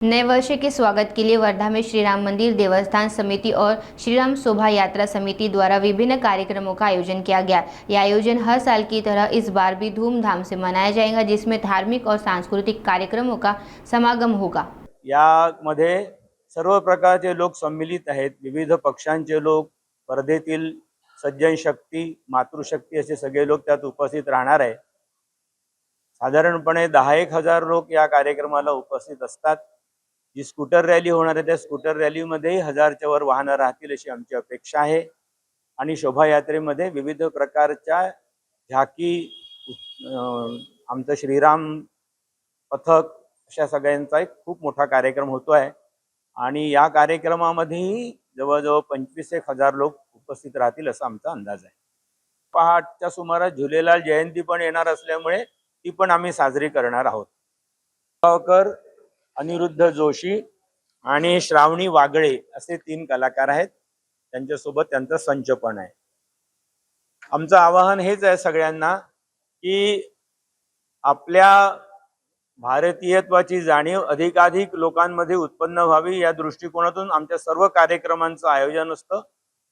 नए वर्ष के स्वागत के लिए वर्धा में श्री राम मंदिर देवस्थान समिति और श्री राम शोभा यात्रा समिति द्वारा विभिन्न कार्यक्रमों का आयोजन किया गया। यह आयोजन हर साल की तरह इस बार भी धूमधाम से मनाया जाएगा, जिसमें धार्मिक और सांस्कृतिक कार्यक्रमों का समागम होगा। यामध्ये सर्व प्रकारचे लोक सम्मिलित आहेत। विविध पक्षांचे लोक, वर्धेतील सज्जन शक्ती, मातृशक्ती असे सगळे लोक त्यात उपस्थित राहणार आहे। साधारणपणे 10-1 हजार लोक या कार्यक्रमाला उपस्थित असतात। जी स्कूटर रॅली होणार आहे त्या स्कूटर रॅलीमध्ये 1000च्या वर वाहनं राहतील अशी आमची अपेक्षा आहे। आणि शोभायात्रेमध्ये विविध प्रकारच्या झाकी, आमचं श्रीराम पथक अशा सगळ्यांचा एक खूप मोठा कार्यक्रम होतो आहे। आणि या कार्यक्रमामध्ये जवळजवळ 25-1 हजार लोक उपस्थित राहतील असा आमचा अंदाज आहे। पहाटच्या सुमारास झुलेलाल जयंती पण येणार असल्यामुळे ती पण आम्ही साजरी करणार आहोत। गावकर, अनिरुद्ध जोशी आणि श्रावणी वागळे असे 3 कलाकार आहेत। त्यांच्यासोबत त्यांचा संच पण आहे। आमचं आवाहन हेच आहे सगळ्यांना की आपल्या भारतीयत्वाची जाणीव अधिकाधिक लोकांमध्ये उत्पन्न व्हावी, या दृष्टिकोनातून आमच्या सर्व कार्यक्रमांचं आयोजन असतं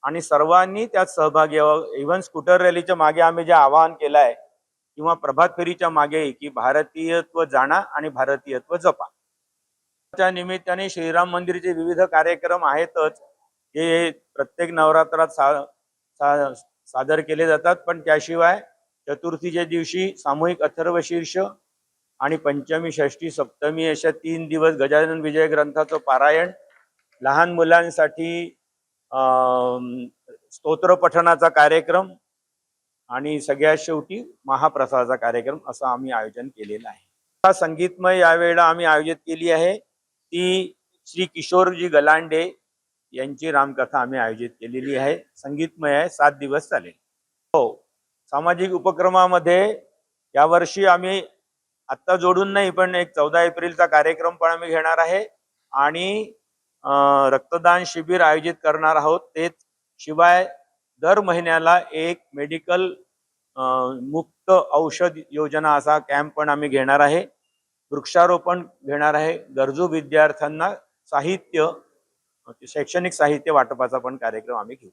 आणि सर्वांनी त्यात सहभागी व्हावं। इव्हन स्कूटर रॅलीच्या मागे आम्ही जे आवाहन केलं आहे किंवा प्रभात फेरीच्या मागे की भारतीयत्व जाणा आणि भारतीयत्व जपा। त्या निमित्ताने श्रीराम मंदिरचे विविध कार्यक्रम आहेतच, हे प्रत्येक नवरात्रात सादर केले जातात। पण त्याशिवाय चतुर्थीच्या दिवशी सामूहिक अथर्वशीर्ष आणि पंचमी, षष्ठी, सप्तमी अशा 3 दिवस गजानन विजय ग्रंथाचं पारायण, लहान मुलांसाठी स्तोत्र पठणाचा कार्यक्रम आणि सगळ्यात शेवटी महाप्रसादाचा कार्यक्रम असं आम्ही आयोजन केलेलं आहे। संगीतमय यावेळेला आम्ही आयोजित केली आहे ती श्री किशोरजी गलांडे यांची रामकथा आम्ही आयोजित केलेली आहे। संगीतमय आहे, 7 दिवस चालेल। हो, सामाजिक उपक्रमामध्ये यावर्षी आम्ही आत्ता जोडून नाही पण एक 14 एप्रिलचा कार्यक्रम पण आम्ही घेणार आहे आणि रक्तदान शिबिर आयोजित करणार आहोत। तेच शिवाय दर महिन्याला एक मेडिकल मुक्त औषध योजना असा कॅम्प पण आम्ही घेणार आहे। वृक्षारोपण घेणार आहे। गरजू विद्यार्थ्यांना साहित्य, शैक्षणिक साहित्य वाटपाचा पण कार्यक्रम आम्ही घेऊ।